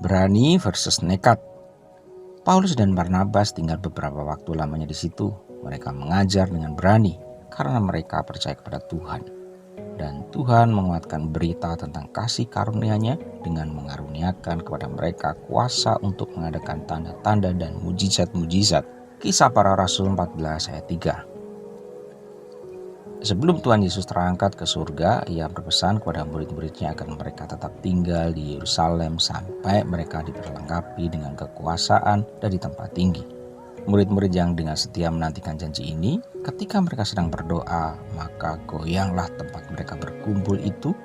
Berani versus nekat. Paulus dan Barnabas tinggal beberapa waktu lamanya di situ. Mereka mengajar dengan berani karena mereka percaya kepada Tuhan. Dan Tuhan menguatkan berita tentang kasih karunia-Nya dengan mengaruniakan kepada mereka kuasa untuk mengadakan tanda-tanda dan mujizat-mujizat. Kisah Para Rasul 14 ayat 3. Sebelum Tuhan Yesus terangkat ke surga, Ia berpesan kepada murid-muridnya agar mereka tetap tinggal di Yerusalem sampai mereka diperlengkapi dengan kekuasaan dari tempat tinggi. Murid-murid yang dengan setia menantikan janji ini, ketika mereka sedang berdoa, maka goyanglah tempat mereka berkumpul itu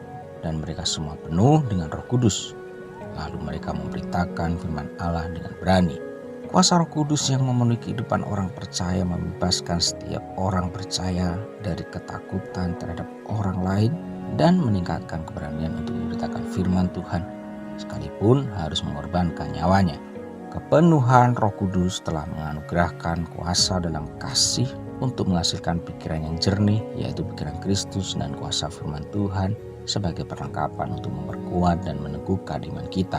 dan mereka semua penuh dengan Roh Kudus. Lalu mereka memberitakan firman Allah dengan berani. Kuasa Roh Kudus yang memenuhi kehidupan orang percaya membebaskan setiap orang percaya dari ketakutan terhadap orang lain dan meningkatkan keberanian untuk memberitakan firman Tuhan sekalipun harus mengorbankan nyawanya. Kepenuhan Roh Kudus telah menganugerahkan kuasa dalam kasih untuk menghasilkan pikiran yang jernih, yaitu pikiran Kristus dan kuasa firman Tuhan sebagai perlengkapan untuk memperkuat dan meneguhkan iman kita.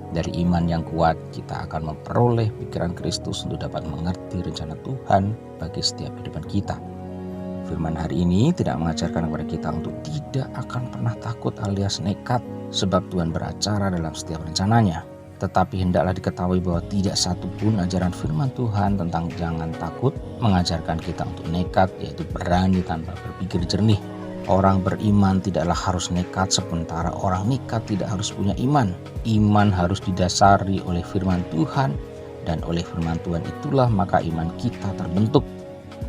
Dari iman yang kuat, kita akan memperoleh pikiran Kristus untuk dapat mengerti rencana Tuhan bagi setiap kehidupan kita. Firman hari ini tidak mengajarkan kepada kita untuk tidak akan pernah takut alias nekat, sebab Tuhan beracara dalam setiap rencananya. Tetapi hendaklah diketahui bahwa tidak satu pun ajaran firman Tuhan tentang jangan takut mengajarkan kita untuk nekat, yaitu berani tanpa berpikir jernih. Orang beriman tidaklah harus nekat, sementara orang nekat tidak harus punya iman. Iman harus didasari oleh firman Tuhan, dan oleh firman Tuhan itulah maka iman kita terbentuk.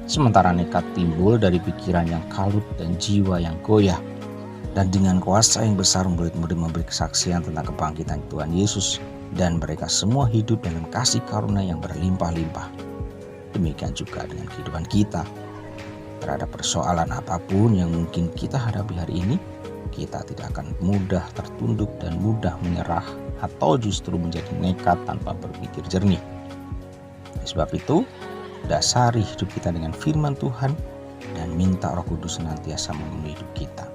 Sementara nekat timbul dari pikiran yang kalut dan jiwa yang goyah. Dan dengan kuasa yang besar murid-murid memberi kesaksian tentang kebangkitan Tuhan Yesus, dan mereka semua hidup dalam kasih karunia yang berlimpah-limpah. Demikian juga dengan kehidupan kita. Terhadap persoalan apapun yang mungkin kita hadapi hari ini, kita tidak akan mudah tertunduk dan mudah menyerah atau justru menjadi nekat tanpa berpikir jernih. Sebab itu, dasari hidup kita dengan firman Tuhan dan minta Roh Kudus senantiasa memenuhi hidup kita.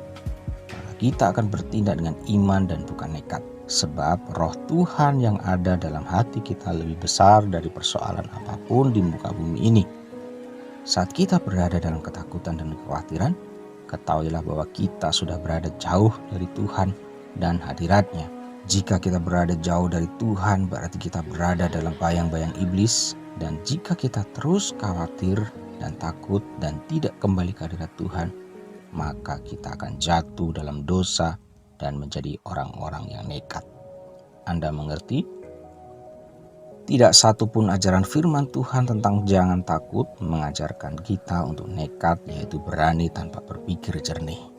Maka kita akan bertindak dengan iman dan bukan nekat, sebab Roh Tuhan yang ada dalam hati kita lebih besar dari persoalan apapun di muka bumi ini. Saat kita berada dalam ketakutan dan kekhawatiran, ketahuilah bahwa kita sudah berada jauh dari Tuhan dan hadirat-Nya. Jika kita berada jauh dari Tuhan, berarti kita berada dalam bayang-bayang iblis. Dan jika kita terus khawatir dan takut dan tidak kembali ke hadirat Tuhan, maka kita akan jatuh dalam dosa dan menjadi orang-orang yang nekat. Anda mengerti? Tidak satu pun ajaran firman Tuhan tentang jangan takut mengajarkan kita untuk nekat, yaitu berani tanpa berpikir jernih.